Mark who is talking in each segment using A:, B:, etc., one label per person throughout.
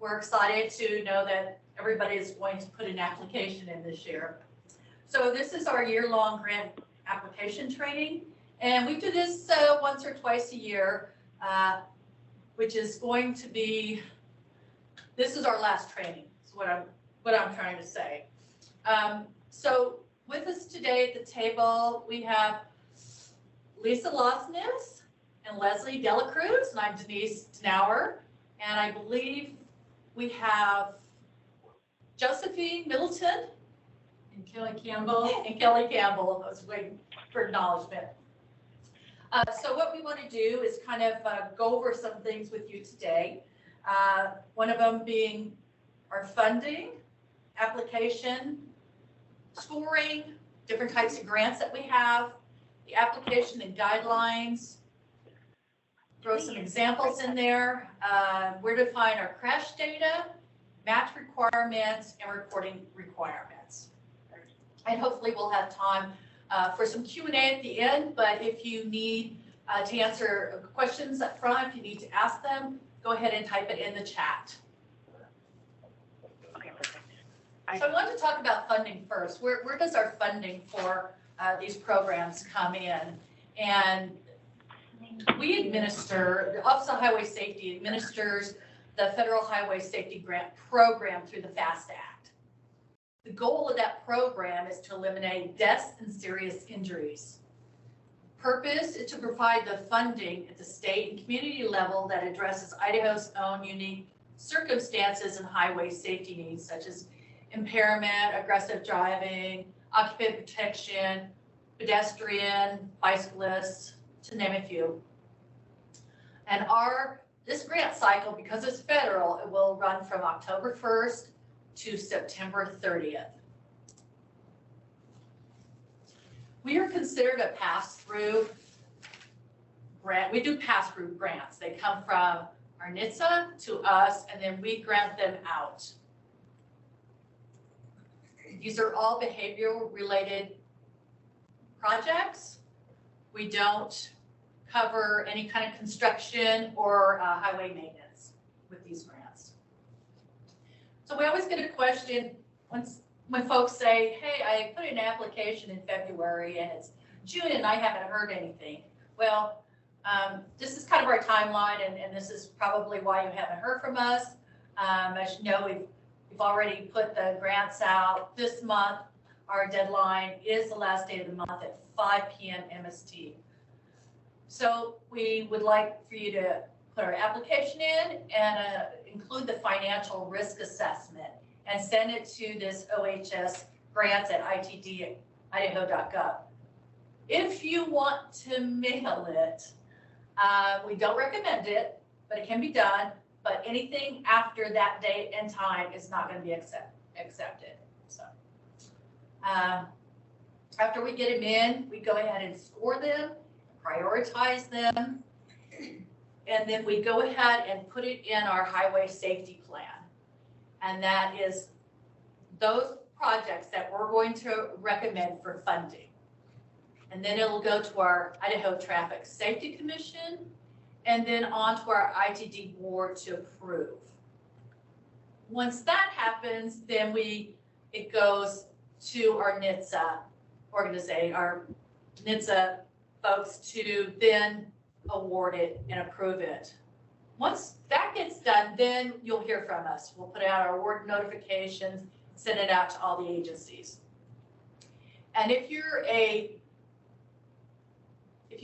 A: we're excited to know that everybody is going to put an application in this year. So this is our year-long grant application training, and we do this once or twice a year, which is going to be, this is our last training, is what I'm trying to say. So with us today at the table, we have Lisa Losnes and Leslie Delacruz, and I'm Denise Knauer, and I believe we have Josephine Middleton and Kelly Campbell. I was waiting for acknowledgement. So what we want to do is kind of go over some things with you today. One of them being our funding, application, scoring, different types of grants that we have, the application and guidelines, throw some examples in there, where to find our crash data, match requirements, and reporting requirements. And hopefully we'll have time for some Q&A at the end, but if you need to answer questions up front, if you need to ask them, go ahead and type it in the chat.
B: Okay, perfect.
A: So I want to talk about funding first. Where does our funding for these programs come in? And we administer, the Office of Highway Safety administers the Federal Highway Safety Grant Program through the FAST Act. The goal of that program is to eliminate deaths and serious injuries. Purpose is to provide the funding at the state and community level that addresses Idaho's own unique circumstances and highway safety needs, such as impairment, aggressive driving, occupant protection, pedestrian, bicyclists, to name a few. And this grant cycle, because it's federal, it will run from October 1st to September 30th. We are considered a pass-through grant. We do pass-through grants. They come from our NHTSA to us, and then we grant them out. These are all behavioral related projects. We don't cover any kind of construction or highway maintenance with these grants. So we always get a question when folks say, hey, I put in an application in February and it's June and I haven't heard anything. Well, this is kind of our timeline, and this is probably why you haven't heard from us. As you know, we've already put the grants out this month. Our deadline is the last day of the month at 5 p.m. MST. So we would like for you to put our application in and include the financial risk assessment and send it to this OHS grants at itd.idaho.gov. If you want to mail it, we don't recommend it, but it can be done. But anything after that date and time is not going to be accepted. So after we get them in, we go ahead and score them, prioritize them, and then we go ahead and put it in our highway safety plan. And that is those projects that we're going to recommend for funding. And then it'll go to our Idaho Traffic Safety Commission, and then on to our ITD board to approve. Once that happens, then it goes to our NHTSA organization, our NHTSA folks to then award it and approve it. Once that gets done, then you'll hear from us. We'll put out our award notifications, send it out to all the agencies. And if you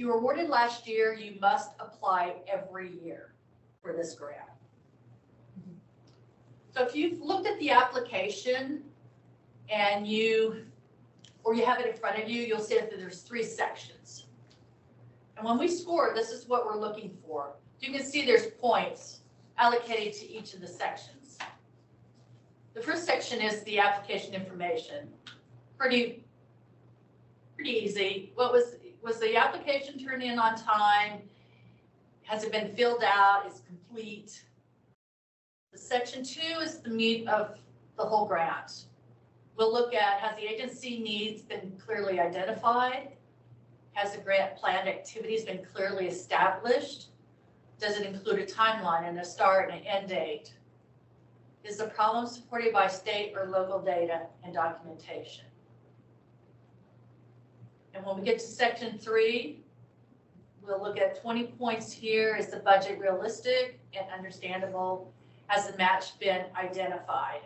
A: were awarded last year, you must apply every year for this grant. So if you've looked at the application and you have it in front of you, you'll see that there's 3 sections. And when we score, this is what we're looking for. You can see there's points allocated to each of the sections. The first section is the application information. Pretty easy. What was the application turned in on time? Has it been filled out? Is complete? The section 2 is the meat of the whole grant. We'll look at, has the agency needs been clearly identified? Has the grant planned activities been clearly established? Does it include a timeline and a start and an end date? is the problem supported by state or local data and documentation? And when we get to section 3, we'll look at 20 points here. Is the budget realistic and understandable? Has the match been identified?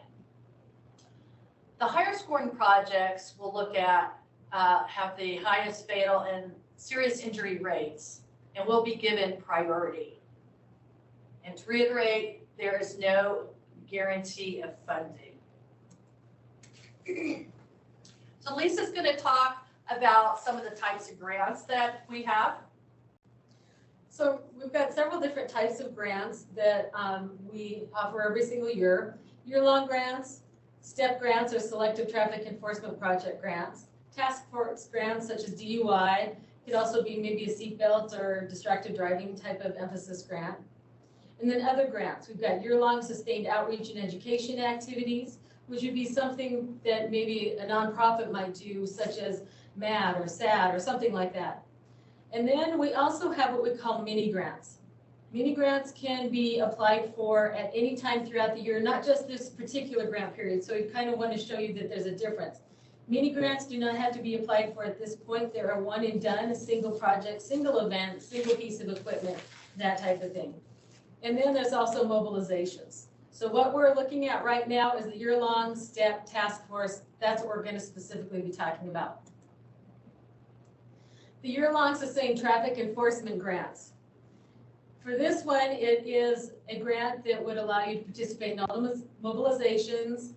A: The higher scoring projects we'll look at have the highest fatal and serious injury rates and will be given priority. And to reiterate, there is no guarantee of funding. So Lisa's going to talk about some of the types of grants that we have.
B: So we've got several different types of grants that we offer every single year. Year-long grants, STEP grants or Selective Traffic Enforcement Project grants, task force grants such as DUI, could also be maybe a seatbelt or distracted driving type of emphasis grant. And then other grants, we've got year-long sustained outreach and education activities, which would be something that maybe a nonprofit might do, such as MAD or SAD or something like that. And then we also have what we call mini grants. Mini grants can be applied for at any time throughout the year, not just this particular grant period. So we kind of want to show you that there's a difference. Mini grants do not have to be applied for at this point. They're a one and done, a single project, single event, single piece of equipment, that type of thing. And then there's also mobilizations. So what we're looking at right now is the year-long STEP task force. That's what we're going to specifically be talking about. The year-long sustained traffic enforcement grants. For this one, it is a grant that would allow you to participate in all the mobilizations,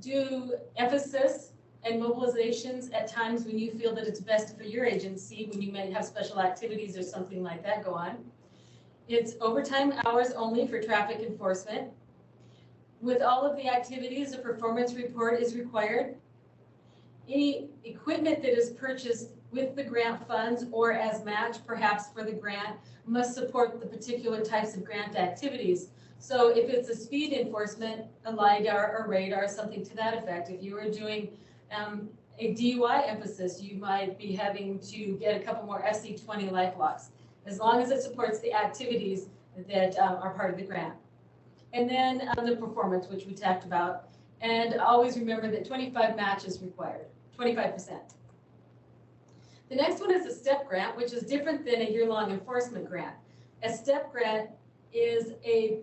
B: do emphasis and mobilizations at times when you feel that it's best for your agency, when you may have special activities or something like that go on. It's overtime hours only for traffic enforcement. With all of the activities, a performance report is required. Any equipment that is purchased with the grant funds or as match, perhaps for the grant, must support the particular types of grant activities. So if it's a speed enforcement, a LiDAR or radar, something to that effect. If you were doing a DUI emphasis, you might be having to get a couple more FC20 life locks, as long as it supports the activities that are part of the grant. And then the performance, which we talked about. And always remember that 25 match is required, 25%. The next one is a STEP grant, which is different than a year-long enforcement grant. A STEP grant is a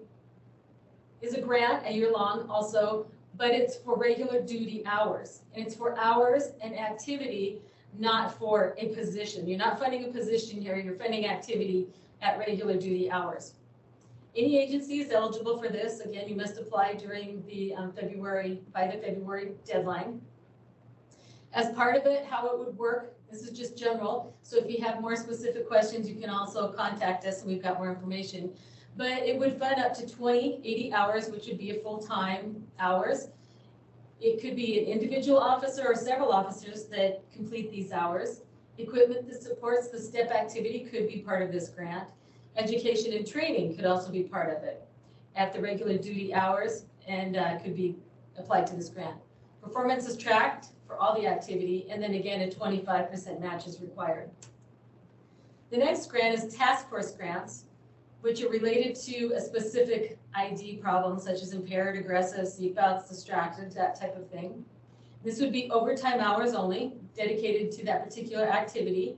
B: grant, a year-long also, but it's for regular duty hours. And it's for hours and activity, not for a position. You're not funding a position here, you're funding activity at regular duty hours. Any agency is eligible for this. Again, you must apply during the by the February deadline. As part of it, how it would work, this is just general. So if you have more specific questions, you can also contact us and we've got more information. But it would fund up to 80 hours, which would be a full-time hours. It could be an individual officer or several officers that complete these hours. Equipment that supports the STEP activity could be part of this grant. Education and training could also be part of it at the regular duty hours and could be applied to this grant. Performance is tracked for all the activity, and then again, a 25% match is required. The next grant is task force grants, which are related to a specific ID problem, such as impaired, aggressive, seatbelts, distracted, that type of thing. This would be overtime hours only, dedicated to that particular activity.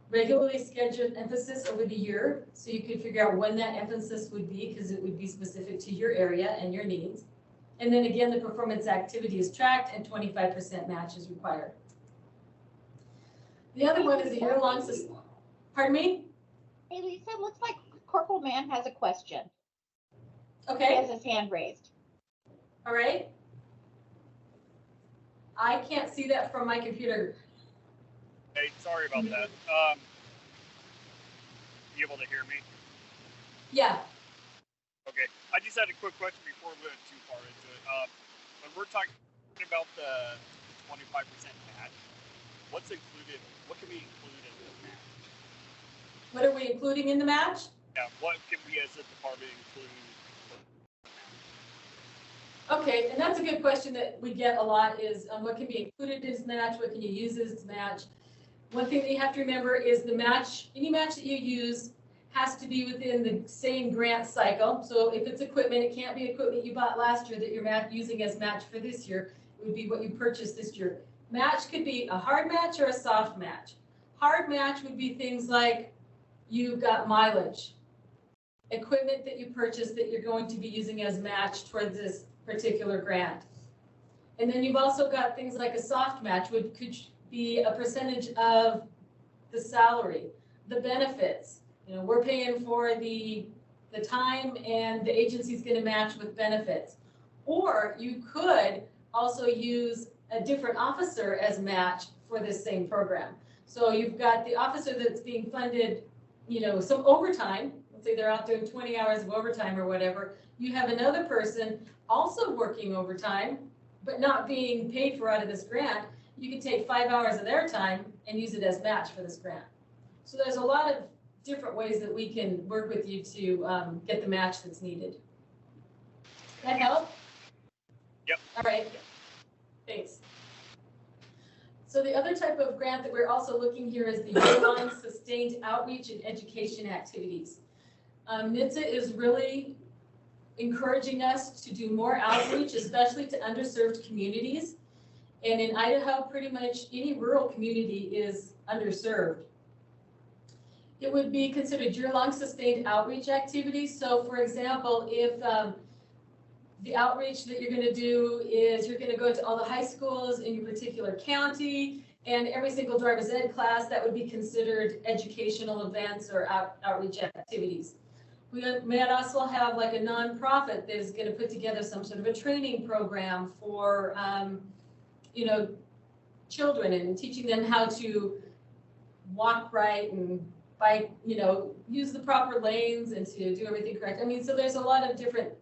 B: Regularly scheduled emphasis over the year, so you could figure out when that emphasis would be, because it would be specific to your area and your needs. And then again, the performance activity is tracked and 25% match is required. The other one is a year-long, pardon me?
C: Hey Lisa, looks like Corporal Mann has a question.
B: Okay.
C: He has his hand raised.
B: All right. I can't see that from my computer.
D: Hey, sorry about that. You able to hear me?
B: Yeah.
D: Okay. I just had a quick question before we went too far into it. When we're talking about the 25% match, what's included? What can be included in the match?
B: What are we including in the match?
D: Yeah. What can we as a department include?
B: Okay, and that's a good question that we get a lot is what can be included in this match? What can you use as this match? One thing that you have to remember is the match, any match that you use has to be within the same grant cycle. So if it's equipment, it can't be equipment you bought last year that you're using as match for this year. It would be what you purchased this year. Match could be a hard match or a soft match. Hard match would be things like you've got mileage, equipment that you purchased that you're going to be using as match towards this particular grant. And then you've also got things like a soft match, which could be a percentage of the salary, the benefits. You know, we're paying for the time and the agency's going to match with benefits. Or you could also use a different officer as match for this same program. So you've got the officer that's being funded, you know, some overtime. Let's say they're out doing 20 hours of overtime or whatever. You have another person also working overtime, but not being paid for out of this grant. You can take 5 hours of their time and use it as match for this grant. So there's a lot of different ways that we can work with you to get the match that's needed. That help?
D: Yep.
B: All right. Thanks. So the other type of grant that we're also looking here is the year-long sustained outreach and education activities. NHTSA is really encouraging us to do more outreach, especially to underserved communities. And in Idaho, pretty much any rural community is underserved. It would be considered year-long sustained outreach activities. So for example, if the outreach that you're going to do is you're going to go to all the high schools in your particular county and every single driver's ed class, that would be considered educational events or outreach activities. We might also have like a nonprofit that is going to put together some sort of a training program for, you know, children and teaching them how to walk right and bike, you know, use the proper lanes and to do everything correct. I mean, so there's a lot of different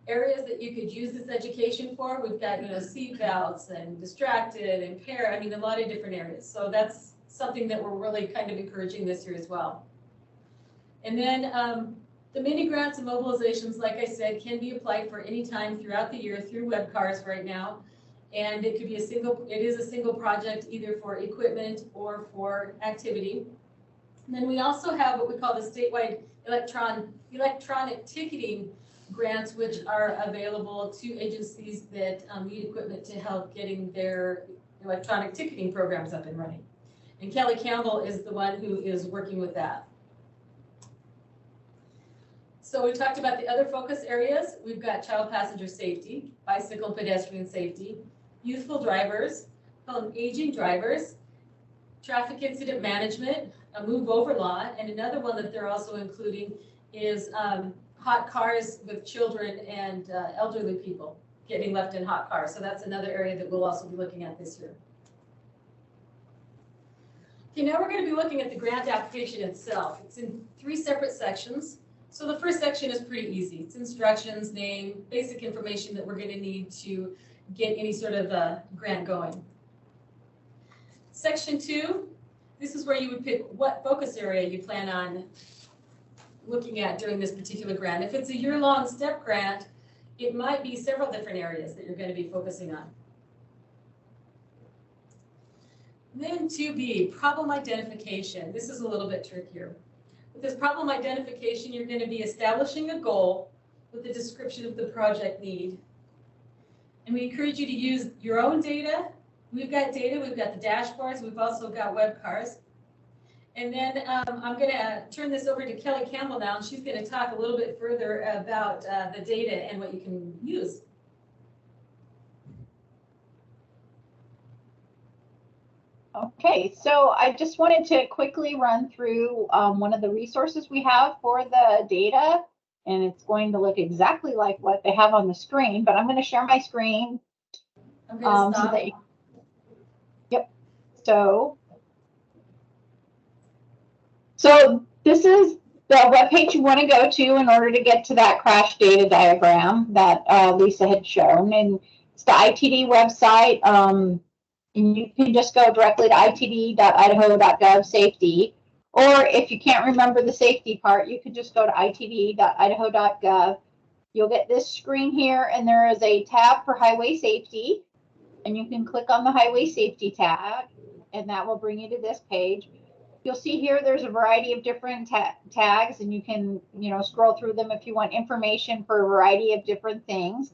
B: areas that you could use this education for. We've got, you know, seat belts and distracted, impaired, I mean, a lot of different areas. So that's something that we're really kind of encouraging this year as well. And then the mini grants and mobilizations, like I said, can be applied for any time throughout the year through webcars right now. And it could be it is a single project either for equipment or for activity. And then we also have what we call the statewide electronic ticketing grants, which are available to agencies that need equipment to help getting their electronic ticketing programs up and running. And Kelly Campbell is the one who is working with that. So we talked about the other focus areas. We've got child passenger safety, bicycle pedestrian safety, youthful drivers, aging drivers, traffic incident management, a move over law, and another one that they're also including is hot cars with children and elderly people getting left in hot cars. So that's another area that we'll also be looking at this year. Okay, now we're going to be looking at the grant application itself. It's in 3 separate sections. So the first section is pretty easy. It's instructions, name, basic information that we're going to need to get any sort of grant going. Section 2, this is where you would pick what focus area you plan on looking at during this particular grant. If it's a year-long STEP grant, it might be several different areas that you're going to be focusing on. Then 2B, problem identification. This is a little bit trickier. With this problem identification, you're going to be establishing a goal with a description of the project need. And we encourage you to use your own data. We've got data, we've got the dashboards, we've also got web cars. And then I'm going to turn this over to Kelly Campbell now, and she's going to talk a little bit further about the data and what you can use.
C: Okay, so I just wanted to quickly run through one of the resources we have for the data, and it's going to look exactly like what they have on the screen, but I'm going to share my screen.
B: I'm going to stop.
C: Yep. So this is the webpage you want to go to in order to get to that crash data diagram that Lisa had shown, and it's the ITD website. And you can just go directly to itd.idaho.gov safety, or if you can't remember the safety part, you could just go to itd.idaho.gov. You'll get this screen here, and there is a tab for highway safety, and you can click on the highway safety tab, and that will bring you to this page. You'll see here there's a variety of different tags, and you can, scroll through them if you want information for a variety of different things.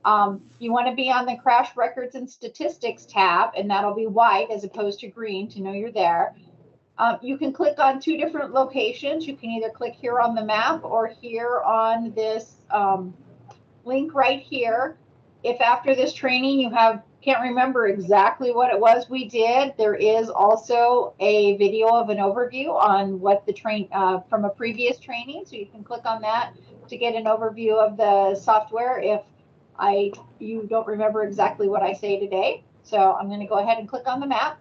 C: You want to be on the Crash Records and Statistics tab, and that'll be white as opposed to green to know you're there. You can click on two different locations. You can either click here on the map or here on this link right here. If after this training you can't remember exactly what it was we did, there is also a video of an overview on what the from a previous training. So you can click on that to get an overview of the software if you don't remember exactly what I say today. So I'm going to go ahead and click on the map.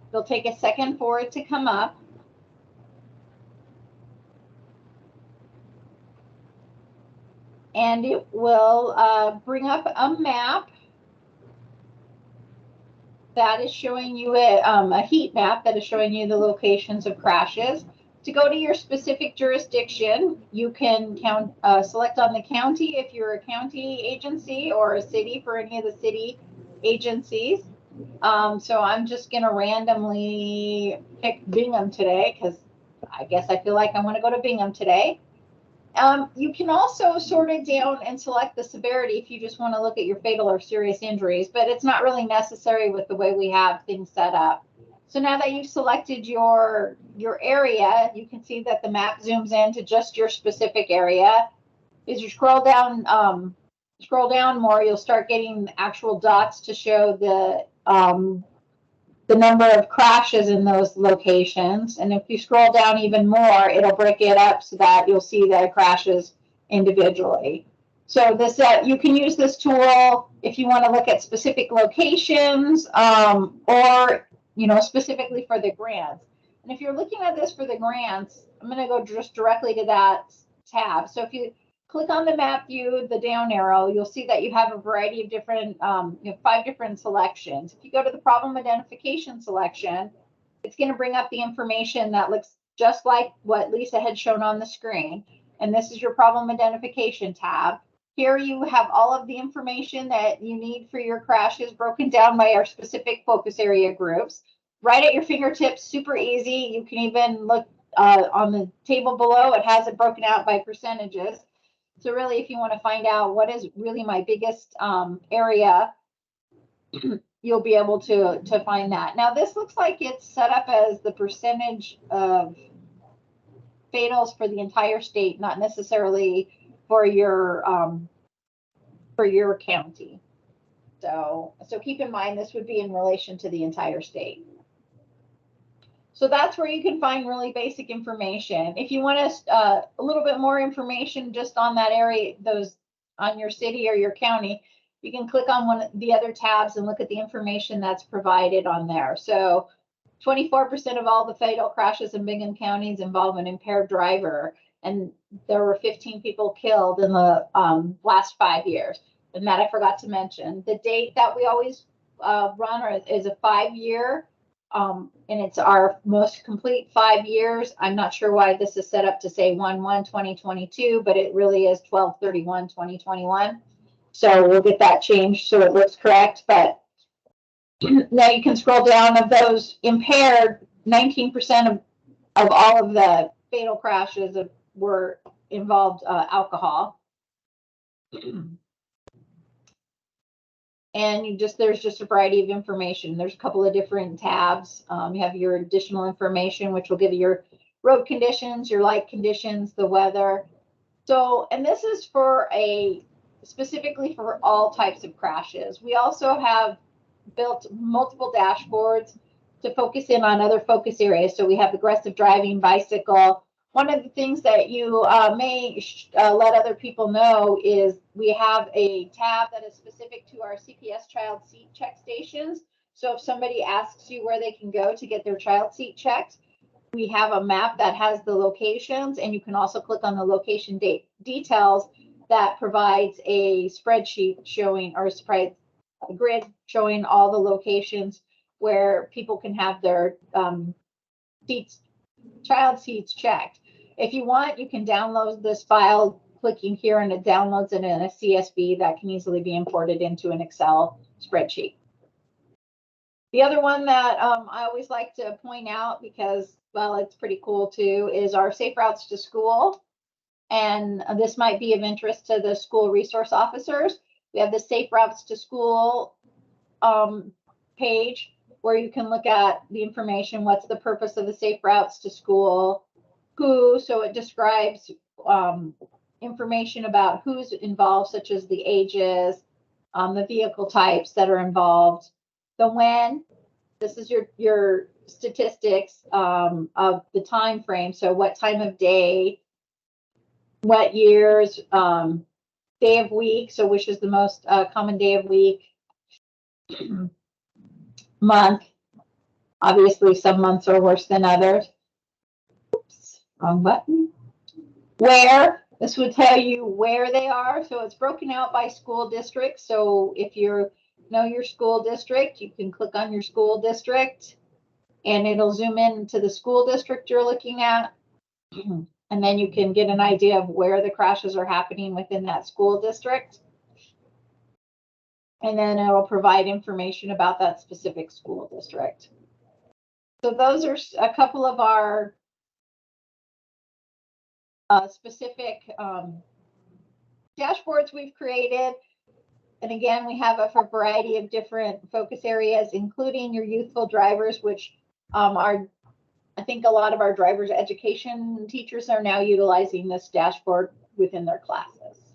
C: It'll take a second for it to come up. And it will bring up a map that is showing you a heat map that is showing you the locations of crashes. To go to your specific jurisdiction, you can select on the county if you're a county agency, or a city for any of the city agencies. So I'm just going to randomly pick Bingham today because I guess I feel like I want to go to Bingham today. You can also sort it down and select the severity if you just want to look at your fatal or serious injuries, but it's not really necessary with the way we have things set up. So now that you've selected your area, you can see that the map zooms into just your specific area. As you scroll down more, you'll start getting actual dots to show the number of crashes in those locations. And if you scroll down even more, it'll break it up so that you'll see the crashes individually. So this you can use this tool if you want to look at specific locations or specifically for the grants. And if you're looking at this for the grants, I'm going to go just directly to that tab. So if you click on the map view, the down arrow, you'll see that you have a variety of different, 5 different selections. If you go to the problem identification selection, it's going to bring up the information that looks just like what Lisa had shown on the screen. And this is your problem identification tab. Here you have all of the information that you need for your crashes broken down by our specific focus area groups. Right at your fingertips, super easy. You can even look on the table below. It has it broken out by percentages. So really, if you want to find out what is really my biggest area, you'll be able to find that. Now, this looks like it's set up as the percentage of fatals for the entire state, not necessarily for your county. So keep in mind, this would be in relation to the entire state. So that's where you can find really basic information. If you want a little bit more information just on that area, on your city or your county, you can click on one of the other tabs and look at the information that's provided on there. So 24% of all the fatal crashes in Bingham counties involve an impaired driver, and there were 15 people killed in the last 5 years. And that I forgot to mention. The date that we always run is a 5-year. And it's our most complete 5 years. I'm not sure why this is set up to say 1/1/2022, but it really is 12/31/2021. So we'll get that changed so it looks correct. But now you can scroll down. Of those impaired, 19% of all of the fatal crashes were involved alcohol. And there's just a variety of information. There's a couple of different tabs. You have your additional information, which will give you your road conditions, your light conditions, the weather. So, and this is specifically for all types of crashes. We also have built multiple dashboards to focus in on other focus areas. So we have aggressive driving, bicycle. One of the things that you may let other people know is we have a tab that is specific to our CPS child seat check stations. So if somebody asks you where they can go to get their child seat checked, we have a map that has the locations, and you can also click on the location details that provides a spreadsheet showing, or a grid showing all the locations where people can have their child seats checked. If you want, you can download this file clicking here, and it downloads it in a CSV that can easily be imported into an Excel spreadsheet. The other one that I always like to point out because, well, it's pretty cool too, is our Safe Routes to School. And this might be of interest to the school resource officers. We have the Safe Routes to School page where you can look at the information. What's the purpose of the Safe Routes to School? Who, so it describes information about who's involved, such as the ages, the vehicle types that are involved, the when. This is your statistics of the time frame. So what time of day, what years, day of week, so which is the most common day of week, month. Obviously, some months are worse than others. Oops, wrong button. Where, this would tell you where they are. So it's broken out by school district. So if you know your school district, you can click on your school district and it'll zoom in to the school district you're looking at. And then you can get an idea of where the crashes are happening within that school district. And then it'll provide information about that specific school district. So those are a couple of our specific dashboards we've created. And again, we have a variety of different focus areas, including your youthful drivers, which are, I think a lot of our drivers education teachers are now utilizing this dashboard within their classes.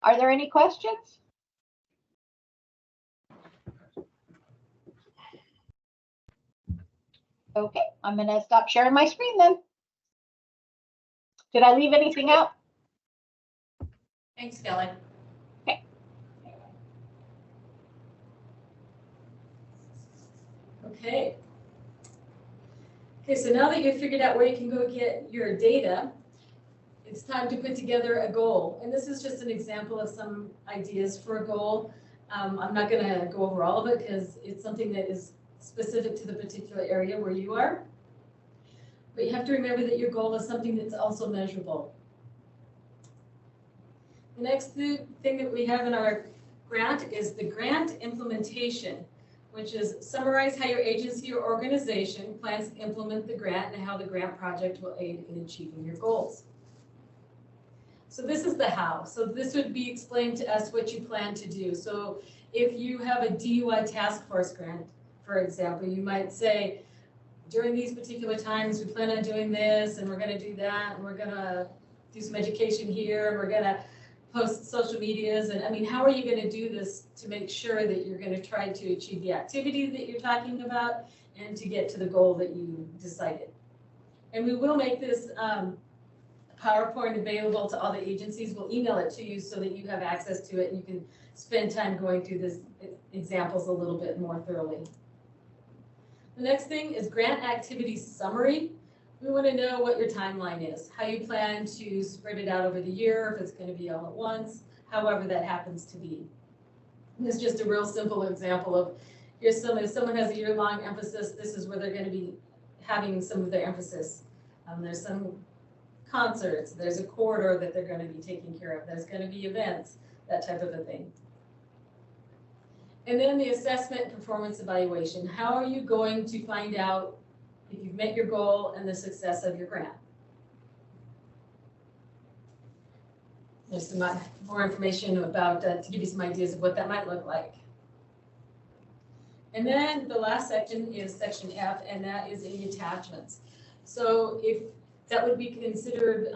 C: Are there any questions? Okay, I'm going to stop sharing my screen then. Did I leave anything out?
A: Thanks, Kelly.
C: Okay.
B: Okay. Okay, so now that you've figured out where you can go get your data, it's time to put together a goal. And this is just an example of some ideas for a goal. I'm not going to go over all of it because it's something that is specific to the particular area where you are. But you have to remember that your goal is something that's also measurable. The next thing that we have in our grant is the grant implementation, which is summarize how your agency or organization plans to implement the grant and how the grant project will aid in achieving your goals. So this is the how. So this would be explained to us what you plan to do. So if you have a DUI task force grant, for example, you might say, during these particular times, we plan on doing this, and we're going to do that, and we're going to do some education here, and we're going to post social medias. And I mean, how are you going to do this to make sure that you're going to try to achieve the activity that you're talking about and to get to the goal that you decided? And we will make this PowerPoint available to all the agencies. We'll email it to you so that you have access to it and you can spend time going through these examples a little bit more thoroughly. The next thing is grant activity summary. We want to know what your timeline is, how you plan to spread it out over the year, if it's going to be all at once, however that happens to be. And this is just a real simple example of if someone has a year-long emphasis, this is where they're going to be having some of their emphasis. There's some concerts, there's a corridor that they're going to be taking care of, there's going to be events, that type of a thing. And then the assessment performance evaluation. How are you going to find out if you've met your goal and the success of your grant? There's some more information about to give you some ideas of what that might look like. And then the last section is section F, and that is any attachments. So if that would be considered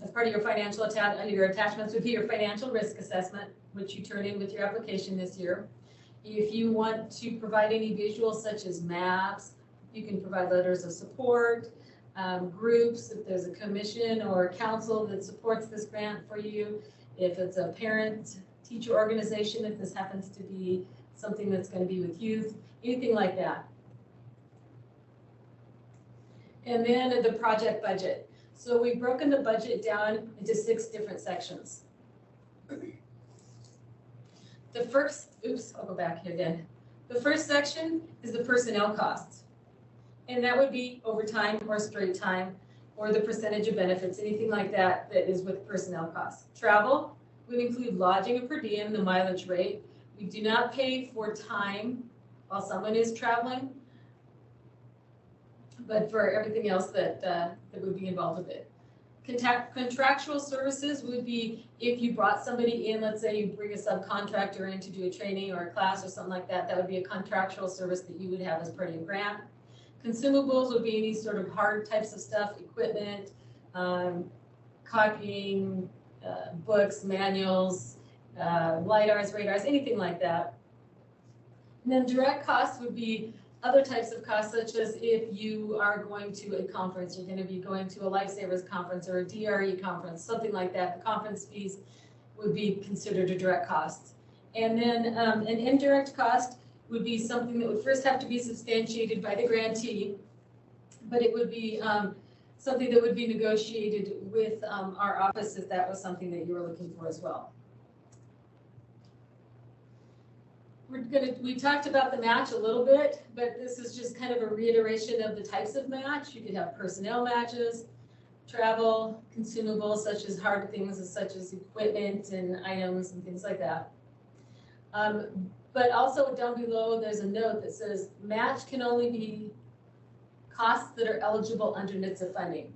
B: as part of your financial your attachments would be your financial risk assessment, which you turn in with your application this year. If you want to provide any visuals such as maps, you can provide letters of support, groups, if there's a commission or a council that supports this grant for you, if it's a parent-teacher organization, if this happens to be something that's going to be with youth, anything like that. And then the project budget. So we've broken the budget down into 6 different sections. The first, I'll go back here again. The first section is the personnel costs. And that would be overtime or straight time or the percentage of benefits, anything like that that is with personnel costs. Travel would include lodging and per diem, the mileage rate. We do not pay for time while someone is traveling. But for everything else that would be involved with it. Contractual services would be if you brought somebody in, let's say you bring a subcontractor in to do a training or a class or something like that, that would be a contractual service that you would have as part of your grant. Consumables would be any sort of hard types of stuff, equipment, copying, books, manuals, LiDARs, radars, anything like that. And then direct costs would be other types of costs, such as if you are going to a conference, you're going to be going to a Lifesavers conference or a DRE conference, something like that. The conference fees would be considered a direct cost. And then an indirect cost would be something that would first have to be substantiated by the grantee, but it would be something that would be negotiated with our office if that was something that you were looking for as well. We talked about the match a little bit, but this is just kind of a reiteration of the types of match. You could have personnel matches, travel, consumables such as hard things such as equipment and items and things like that. But also down below, there's a note that says match can only be costs that are eligible under NHTSA funding.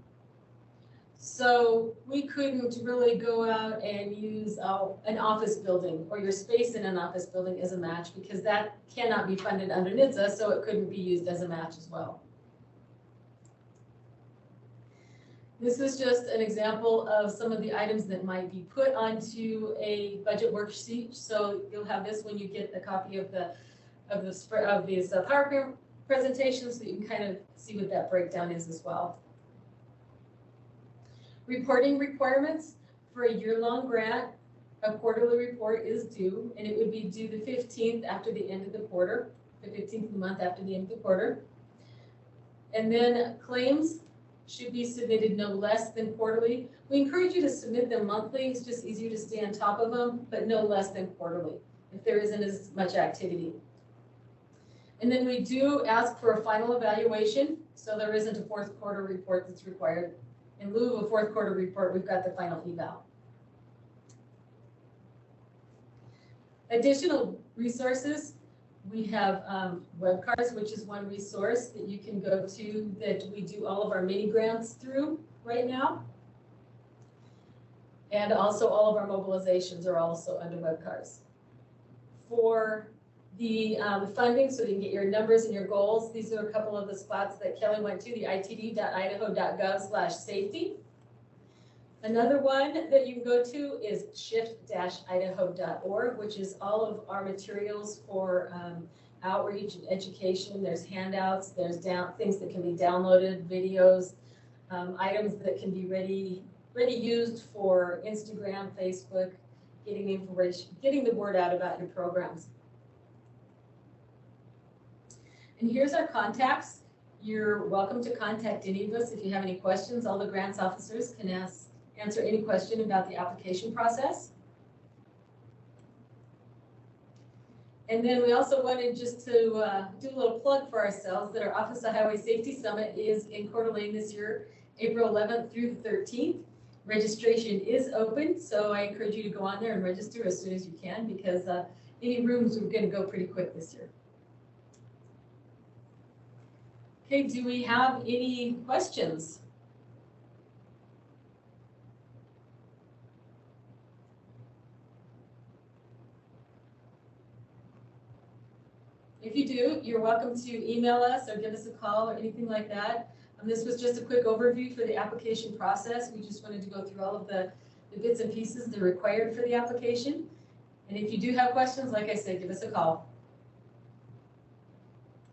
B: So we couldn't really go out and use an office building or your space in an office building as a match because that cannot be funded under NHTSA, so it couldn't be used as a match as well. This is just an example of some of the items that might be put onto a budget worksheet. So you'll have this when you get a copy of these PowerPoint presentations, so you can kind of see what that breakdown is as well. Reporting requirements for a year-long grant, a quarterly report is due, and it would be due the 15th after the end of the quarter, the 15th of the month after the end of the quarter. And then claims should be submitted no less than quarterly. We encourage you to submit them monthly. It's just easier to stay on top of them, but no less than quarterly if there isn't as much activity. And then we do ask for a final evaluation, so there isn't a fourth quarter report that's required. In lieu of a fourth quarter report, we've got the final eval. Additional resources, we have webcards, which is one resource that you can go to that we do all of our mini grants through right now. And also all of our mobilizations are also under webcards. For the funding, so you can get your numbers and your goals. These are a couple of the spots that Kelly went to, the itd.idaho.gov/safety. Another one that you can go to is shift-idaho.org, which is all of our materials for outreach and education. There's handouts, there's things that can be downloaded, videos, items that can be ready used for Instagram, Facebook, getting information, getting the word out about your programs. And here's our contacts. You're welcome to contact any of us if you have any questions. All the grants officers can answer any question about the application process. And then we also wanted just to do a little plug for ourselves that our Office of Highway Safety Summit is in Coeur d'Alene this year, April 11th through the 13th. Registration is open, so I encourage you to go on there and register as soon as you can because any rooms are going to go pretty quick this year. Okay, do we have any questions? If you do, you're welcome to email us or give us a call or anything like that. This was just a quick overview for the application process. We just wanted to go through all of the bits and pieces that are required for the application. And if you do have questions, like I said, give us a call.